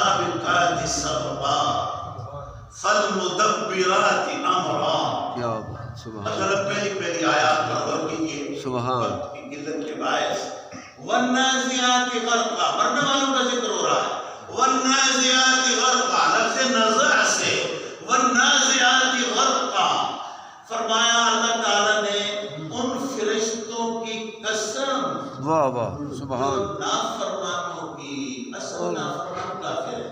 فالسابقات سبقا فالمدبرات امرا. کیا بات، سبحان اگر پہلی آیات پر غور کیجیے سبحان وقت کی قلت کے باعث. والنازعات غرقا، مرنے والوں کا ذکر ہو رہا ہے. والنازعات غرقا لفظ نزع سے والنازعات غرقا فرمایا اللہ تعالیٰ نے ان فرشتوں کی قسم واہ واہ سبحان جو نافرمانوں کی، اصل نافرمان کافر ہے.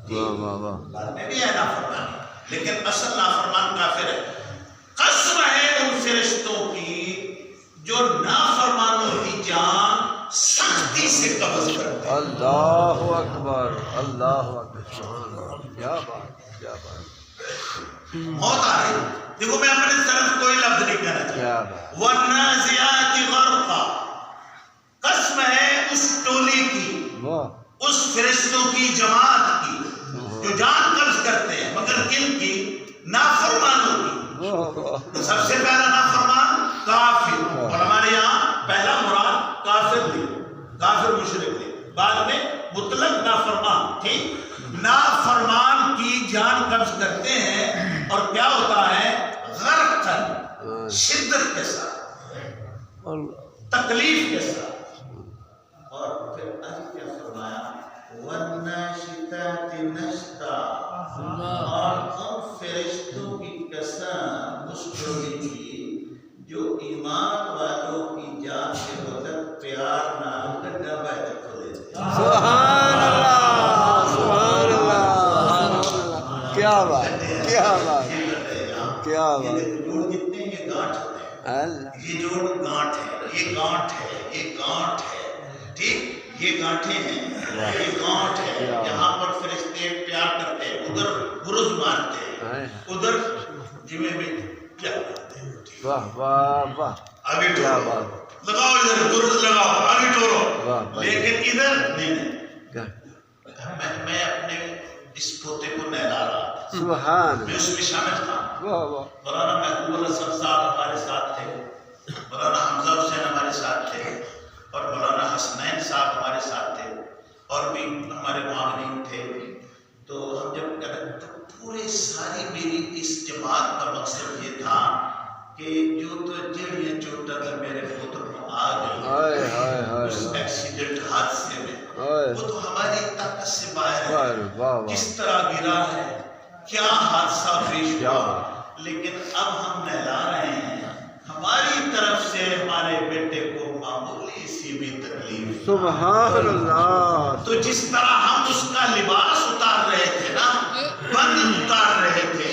واہ واہ واہ بعد میں بھی ہے نافرمانی، لیکن اصل نافرمان کافر ہے. قسم ہے ان فرشتوں کی جو نافرمانوں کی جان سختی سے قبض کرتے ہیں. اللہ اکبر، اللہ اکبر، سبحان اللہ. کیا بات، کیا بات، موت آ رہی. دیکھو میں اپنے طرف کوئی لفظ نہیں کہنا چاہتا. کیا بات، والنازعات غرقا قسم ہے اس ٹولی کی، واہ اس فرشتوں کی جماعت کی جو جان قبض کرتے ہیں، مگر کن کی؟ نافرمانوں کی. واہ واہ سب سے پہلا نافرمان کافر، اور ہمارے یہاں پہلا مراد کافر تھی، کافر مشرک تھی، بعد میں مطلق نافرمان. ٹھیک، نافرمان کی جان قبض کرتے ہیں اور کیا ہوتا ہے؟ غرقاً، شدت کے ساتھ، تکلیف کے ساتھ. اور پھر آج کیا فرمایا؟ والناشطات نشطا، اور ان فرشتوں کی قسم اس ٹولی کی جو ایمان والوں کی جان کے وقت پیار نہ کر ڈبہ کھو دیتے. سبحان اللہ، سبحان اللہ، کیا بات، کیا بات، کیا بات. جوڑ جتنے یہ گانٹھ ہوتے ہیں، اللہ یہ جوڑ گانٹھ ہے، یہ گانٹھ ہے، یہ گانٹھ ہے. ٹھیک، یہ گانٹھیں ہیں، یہ گانٹھ ہے. یہاں پر فرشتے پیار کرتے ہیں، ادھر برز مارتے ہیں، ادھر جمعے میں کیا کرتے ہیں. واہ واہ واہ، آگے کیا ٹورو بات، لگاؤ، ادھر برز لگاؤ، آگے ٹورو. واہ، لیکن ادھر نہیں. کیا میں اپنے اس پوتے کو نہلا رہا تھا، سبحان میں اس میں شامل تھا. واہ واہ مولانا محبوب الحسن صاحب ہمارے ساتھ تھے، مولانا حمزہ حسین ہمارے ساتھ تھے، اور مولانا حسنین صاحب ہمارے ساتھ تھے، اور بھی ہمارے معاونین تھے. تو ہم جب تو پورے ساری میری اس جماعت کا مقصد یہ تھا کہ جو تو جڑیاں چوٹا تھا میرے پتر کو آ ہائے گئی ہائے ہائے اس ایکسیڈنٹ حادثے میں، ہائے، وہ تو ہماری طاقت سے باہر ہے. واہ واہ کس طرح گرا ہے، کیا حادثہ پیش کیا ہوا. بات. لیکن اب ہم نہلا رہے ہیں، ہماری طرف سے ہمارے بیٹے کو معمولی سی بھی تکلیف. سبحان اللہ. تو جس طرح ہم اس کا لباس اتار رہے تھے نا، بند اتار رہے تھے،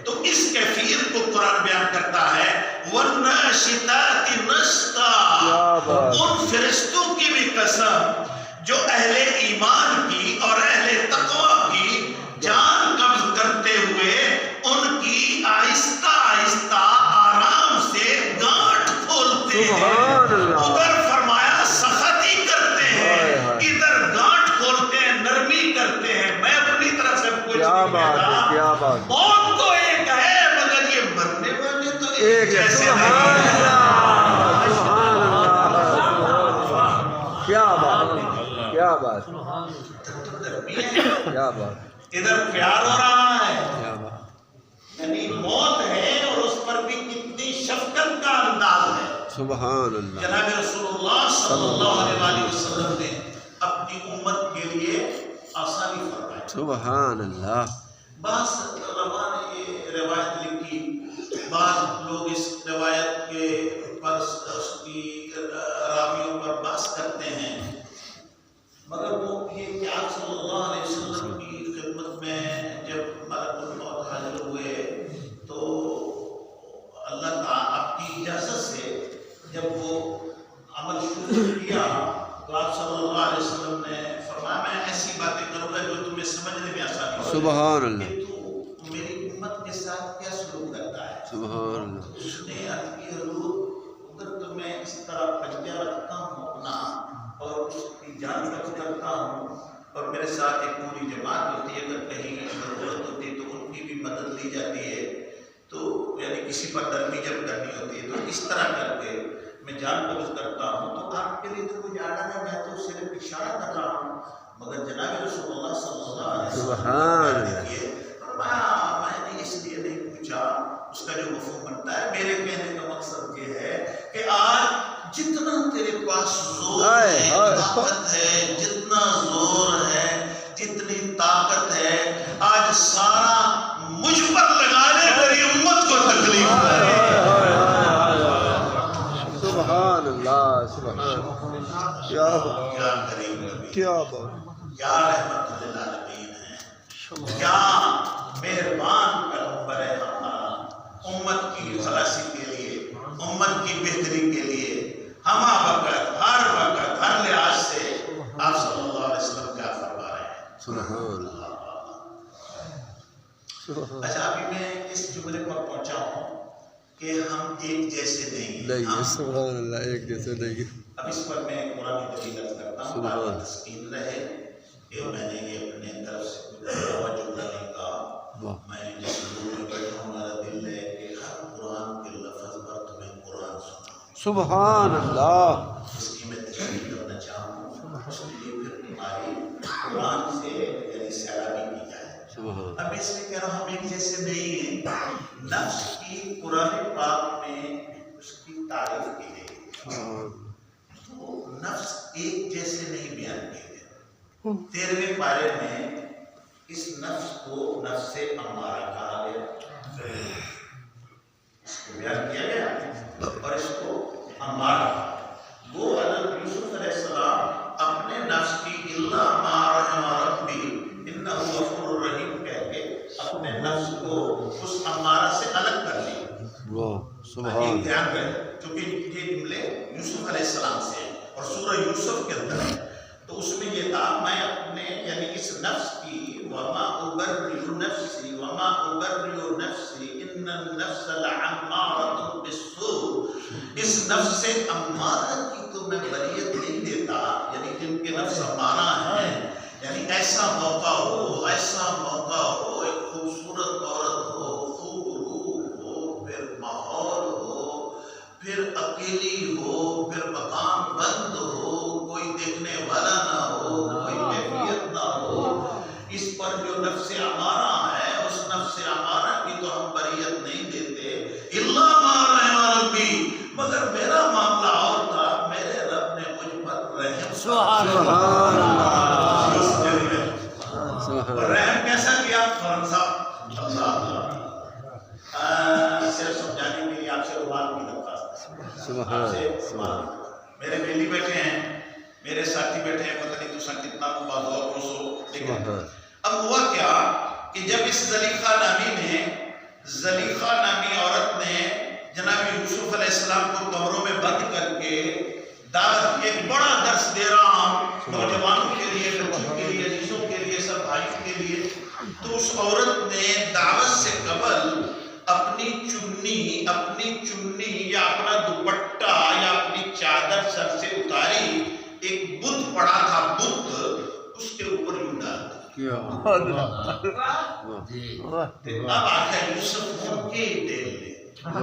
تو اس کیفیت کو قرآن بیان کرتا ہے. والناشطات نشطا، کیا بات. ان فرشتوں کی بھی قسم جو اہل ایمان کی اور اہل تقوی کی جان قبض کرتے ہوئے ان کی آہستہ آہستہ آرام سے گانٹھ کھولتے ہیں. سبحان اللہ. ادھر فرمایا سختی کرتے ہیں، ہائے ہائے. ادھر گانٹھ کھولتے ہیں، نرمی کرتے ہیں. میں اپنی طرف سے کچھ کیا نہیں بات ہے، کہتا. کیا بات. موت تو ایک ہے مگر یہ مرنے والے تو ایک ایک ہے. جیسے سبحان نہیں ہیں. اللہ، سبحان اللہ، کیا بات، کیا بات، تو نرمی ہے، کیا بات، ادھر پیار ہو رہا ہے. کیا بات. یعنی موت ہے اور اس پر بھی کتنی شفقت کا انداز ہے. سبحان اللہ. جناب رسول اللہ صلی اللہ علیہ وسلم نے اپنی امت کے لیے آسانی فرمائی. سبحان اللہ. بعض علماء نے یہ روایت لکھی، بعض لوگ اس روایت کے پر اس کی راویوں پر بحث کرتے ہیں، مگر وہ یہ کہ آپ صلی اللہ علیہ وسلم کی خدمت میں جب ملک الموت حاضر ہوئے تو اللہ تعالیٰ آپ کی اجازت سے جب وہ عمل شروع کیا تو آپ صلی اللہ علیہ وسلم نے فرمایا میں ایسی باتیں کروں گا جو تمہیں سمجھنے میں آسانی ہو. سبحان اللہ. کہ تو میری امت کے ساتھ کیا سلوک کرتا ہے. سبحان اللہ. اس نے عرض کی حضور اگر تو میں اس طرح پنجہ رکھتا ہوں اپنا اور اس کی جان قبض کرتا ہوں اور میرے ساتھ ایک پوری جماعت ہوتی ہے، اگر کہیں ضرورت ہوتی ہے تو ان کی بھی مدد لی جاتی ہے. تو یعنی کسی پر نرمی جب کرنی ہوتی ہے تو اس طرح کر کے میں جان قبض کرتا ہوں. تو آپ کے لیے تو کوئی آڈر ہے، میں تو صرف اشارہ کر رہا ہوں. مگر جناب رسول اللہ صلی اللہ علیہ وسلم سبحان میں نے اس لیے نہیں پوچھا، اس کا جو مفہوم بنتا ہے، میرے کہنے کا مقصد یہ ہے کہ آج جتنا تیرے پاس زور ہے، طاقت ہے، جتنا زور ہے، جتنی طاقت ہے، آج سارا مجھ پر لگا لے، میری امت کو تکلیف ہے۔ سبحان اللہ، سبحان اللہ، کیا بات، کیا کریم نبی، کیا بات، کیا رحمت للعالمین ہے، کیا مہربان پیغمبر ہے ہمارا، امت کی خلاصی کے لیے، امت کی بہتری کے لیے، ہمہ وقت، ہر وقت، ہر لحاظ سے آپ صلی اللہ علیہ وسلم کیا فرما رہے ہیں۔ سبحان اللہ۔ اچھا، ابھی میں اس جملے پر پہنچا ہوں کہ ہم ایک جیسے نہیں، سبحان اللہ، ایک جیسے نہیں۔ اب اس پر میں قرآن دلیل عرض کرتا ہوں تاکہ تسکین رہے کہ میں نے یہ اپنے طرف سے کوئی دعویٰ جملہ نہیں کہا۔ میں جس روم میں بیٹھا ہوں، میرا دل ہے کہ ہر قرآن کے لفظ پر تمہیں قرآن سناؤں، سبحان اللہ، اس کی میں تشریح کرنا چاہوں گا، اس لیے پھر ہماری قرآن سے یعنی سیرابی کی جائے۔ اب اس میں کہہ رہا ہوں ہم ایک جیسے نہیں ہیں، نفس کی قرآن پاک میں اس کی تعریف کی گئی، تو نفس ایک جیسے نہیں بیان کیے گئے۔ 13ویں پارے میں اس نفس کو نفس امارہ کہا گیا، اس کو بیان کیا گیا اور اس کو امارہ کہا۔ وہ حضرت یوسف علیہ السلام اپنے نفس کی الا ما رحم ربی انہ غفور رحیم کہہ کے اپنے نفس کو اس امارہ سے الگ کر لی۔ سبحان، دھیان رہے کیونکہ یہ جملے یوسف علیہ السلام سے ہیں اور سورہ یوسف کے اندر ہے، تو اس میں یہ تھا میں اپنے یعنی اس نفس کی وما ابرئ نفسی وما ابرئ نفسی ان النفس لعمارۃ بالسوء، اس نفس سے امارہ کی تو میں بریت نہیں دیتا، یعنی جن کے نفس امارہ ہیں، یعنی ایسا موقع ہو، ایسا موقع ہو، ایک خوبصورت عورت ہو، خوب روح ہو، پھر ماحول ہو، پھر اکیلی ہو، پھر مقام بند ہو، کوئی دیکھنے والا نہ ہو، کوئی کیفیت نہ ہو، اس پر جو نفس امارہ ہے، اس نفس امارہ کی تو ہم بریت نہیں دیتے، الا ما رحم ربی، مگر میرا معاملہ اور تھا، میرے رب نے مجھ پر رحم سبحان اللہ، اور رحم کیسا کیا؟ قرآن صاحب اللہ صرف سمجھانے کے لیے آپ سے رومال کی درخواست ہے۔ میرے بیلی بیٹھے ہیں، میرے ساتھی بیٹھے ہیں، پتہ نہیں تو کتنا کو بات اور پوچھو، لیکن اب ہوا کیا کہ جب اس زلیخا نامی عورت نے جناب یوسف علیہ السلام کو کمروں میں بند کر کے دعوت، ایک بڑا درس دے رہا ہوں نوجوانوں کے لیے، بچوں کے لیے، عزیزوں کے لیے، سب بھائیوں کے لیے، تو اس عورت نے دعوت سے قبل اپنی چنی یا اپنا دوپٹہ یا اپنی چادر سر سے اتاری، ایک بت پڑا تھا، بت اس کے اوپر یوں ڈال دیا۔ اب آقا یوسف ہوں کے ڈیل لے، کہا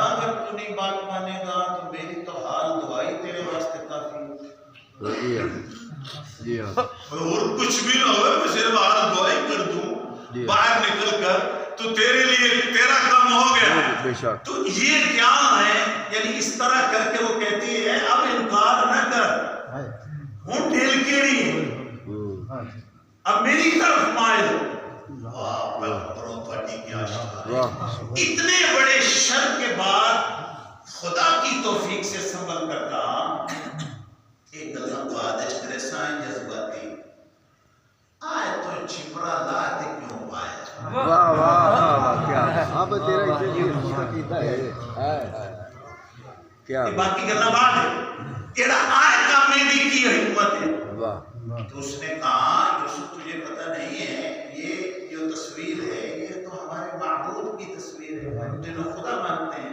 اگر تو نہیں بات مانے گا تو میری تو حال دعائی تیرے واسطے کافی، اور کچھ بھی نہ ہوئے، میں صرف حال دعائی کر دوں باہر نکل کر تو تیرے لیے تیرا کام ہو گیا۔ تو یہ کیا ہے، یعنی اس طرح کر کے وہ کہتی ہے اب انکار نہ کر، ہوں ڈھیل کے نہیں، اب میری طرف مائل ہو۔ اتنے بڑے شر کے بعد خدا کی توفیق سے سنبھل کر کہا ایک گلہ کو آدش کرے سائیں جذباتی آئے تو چھپرا لاتے کیوں پائے۔ واہ واہ، کیا اب تیرا کیتا ہے، کیا باقی گلہ بعد ہے، تیرا آئے کامیابی کی حکمت ہے۔ واہ، تو اس نے کہا یوسف تجھے پتہ نہیں ہے، یہ جو تصویر ہے یہ تو ہمارے معبود کی تصویر ہے، ہم جنہوں خدا مانتے ہیں،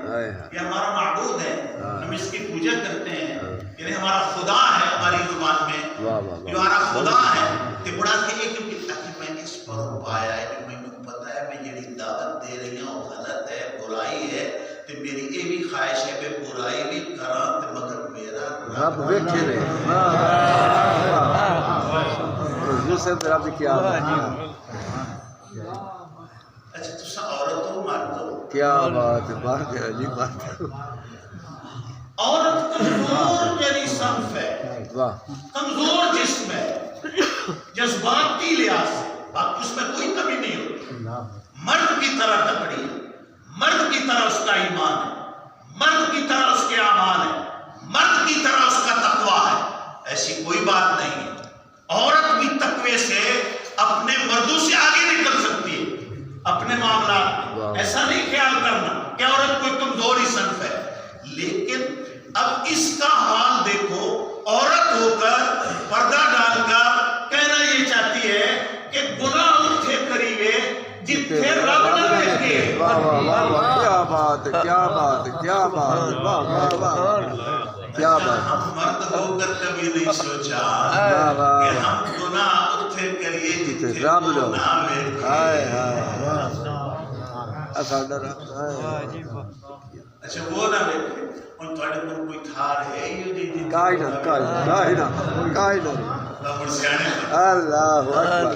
یہ ہمارا معبود ہے، ہم اس کی پوجا کرتے ہیں، یعنی ہمارا خدا ہے ہماری زبان میں، جو ہمارا خدا ہے۔ تو بڑا کہ ایک تاکہ میں نے اس پر پایا ہے کہ میں پتہ ہے میں جڑی دعوت دے رہی ہوں غلط ہے، برائی ہے، تو میری یہ بھی خواہش ہے کہ برائی بھی کراں مگر میرا رب ویکھے نے یوسف رب کیا اچھا تسا عورتوں مردوں کیا بات ہے بات ہے علی بات عورت کمزور یعنی صنف ہے واہ کمزور جسم ہے جذبات کی لحاظ سے اس میں کوئی کمی نہیں ہوتی مرد کی طرح تکڑی ہے مرد کی طرح اس کا ایمان ہے مرد کی طرح اس کے اعمال ہے مرد کی طرح اس کا تقوی ہے ایسی کوئی بات نہیں ہے عورت بھی تقوی سے اپنے مردوں سے آگے نکل سکتی ہے اپنے معاملات میں ایسا نہیں خیال کرنا کہ عورت کوئی کمزوری صنف ہے لیکن اب اس کا حال دیکھو عورت ہو کر پردہ ڈال کر کہنا یہ چاہتی ہے کہ گناہ اٹھے قریبے جتنے رب نہ دیکھے واہ واہ واہ واہ کیا بات ہے کیا بات ہے کیا بات ہے واہ واہ واہ کیا بات ہم مرد ہو کر کبھی نہیں سوچا کہ ہم گناہ اٹھے کریے جتنے رب لو نہ دیکھے ہائے ہائے اساڈا رب اچھا وہ نہ دیکھے ان تھوڑے پر کوئی تھار ہے یہ جی کائنات اللہ اکبر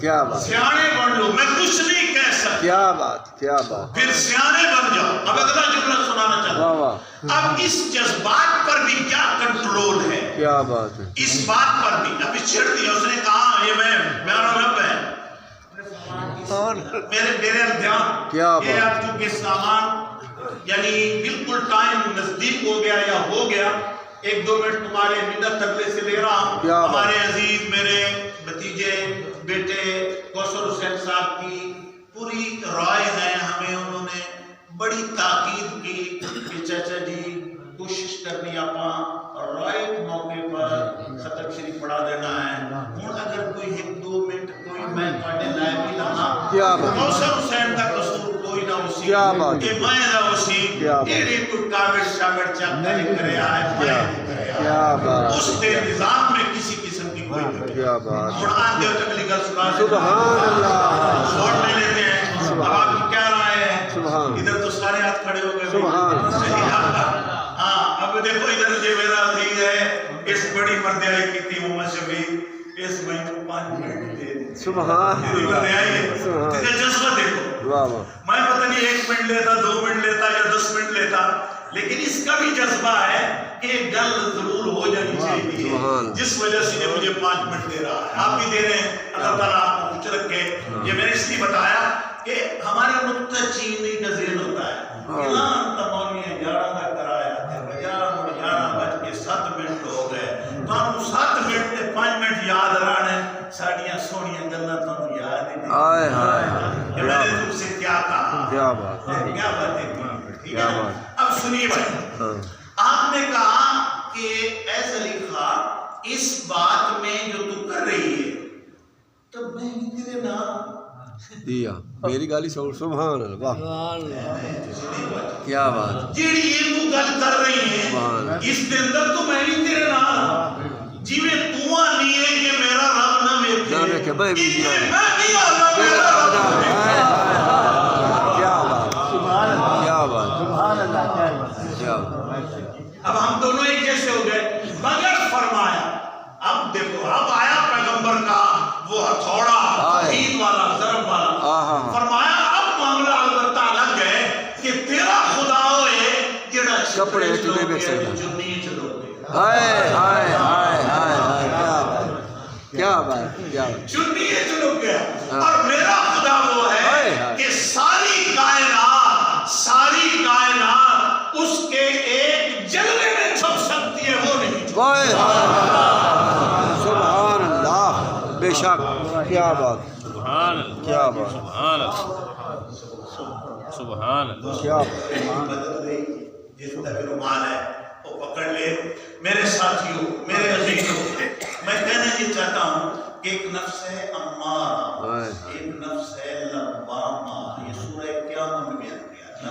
کیا بات سیانے بن لو میں کچھ نہیں کہہ سکتا کیا بات پھر سیانے بن جاؤ اب اگلا جملہ سنانا چاہتا واہ ہوں واہ اب اس جذبات پر بھی کیا کنٹرول ہے کیا بات ہے اس بات پر بھی ابھی چھڑ دیا اس نے کہا یہ میرا رب ہے میرے دھیان کیا یہ اب چونکہ سامان یعنی بالکل ٹائم نزدیک ہو گیا یا ہو گیا ایک دو منٹ تمہارے منت اگلے سے لے رہا ہوں ہمارے عزیز میرے بھتیجے بیٹے کوثر حسین صاحب کی پوری رائے ہے ہمیں انہوں نے بڑی تاکید کی کہ چاچا جی کوشش کرنی اپنا رائٹ موقع پر ختم شریف پڑھا دینا ہے ہوں اگر کوئی ایک دو منٹ کوئی میں پڑھنے لائے بھی لانا کوثر حسین کا قصور کوئی نہ اسی کہ میں نہ اسی ایڈی کوئی کاغذ شاگرد چاک کرے آئے اس کے نظام میں کسی قسم کی کوئی کیا بات قرآن دیو تکلی گل سبحان اللہ شوٹ لے لیتے ہیں اب آپ کی کیا رائے ہے ادھر تو سارے ہاتھ کھڑے ہو گئے ہاں اب دیکھو ادھر جو میرا عزیز ہے اس بڑی مردیائی کی تھی محمد شفیع اس مہینے کو 5 منٹ دے دیں سبحان اللہ جذبہ دیکھو میں پتہ نہیں 1 منٹ لیتا 2 منٹ لیتا یا 10 منٹ لیتا لیکن اس کا بھی جذبہ ہے کہ گل ضرور ہو جانی چاہیے جس وجہ سے یہ مجھے 5 منٹ دے رہا ہے آپ بھی دے رہے ہیں اللہ تعالیٰ آپ کو کچھ رکھے یہ میں نے اس لیے بتایا کہ ہمارے نقطہ چینی کا ذہن ہوتا ہے اعلان تمامی 11 کا کرایا تھا 11:11 منٹ ہو گئے تو ہم 7 منٹ تے 5 منٹ یاد رہنے ساڑیاں سونیاں گلنا تو یاد ہی نہیں آئے ہائے کہ میں نے تم سے کیا کہا کیا بات کیا باتیں کی ٹھیک ہے اب سنیے بھائی آپ نے کہا کہ اے زلیخا اس بات میں جو تو کر رہی ہے تو میں ہی تیرے نام دیا میری گالی سبحان اللہ واہ کیا بات جیڑی یہ تو گل کر رہی ہے اس دے اندر تو میں ہی تیرے نام جیویں تو آنی ہے کہ میرا رب نہ ویکھے میں بھی میرا رب کیا بات کیا بات کیا بات اب ہم دونوں ایک جیسے ہو گئے مگر فرمایا اب دیکھو اب آیا پیغمبر کا وہ ہتھوڑا عید والا ضرب والا فرمایا اب معاملہ البتہ الگ ہے کہ تیرا خدا ہوئے جڑا کپڑے تجھے بیچ سکتا چنی چلو ہائے ہائے ہائے ہائے کیا بات کیا بات چنی چلو گیا اور میرا خدا وہ ہے کہ ساری کائنات اس کے ایک جلوے میں چھپ سکتی ہے وہ نہیں سبحان اللہ بے شک کیا بات کیا بات سبحان اللہ کیا بدل گئی جس طرح رومال ہے وہ پکڑ لے میرے ساتھیوں میرے عزیزوں میں کہنا یہ چاہتا ہوں کہ ایک نفس ہے امارہ ایک نفس ہے لوامہ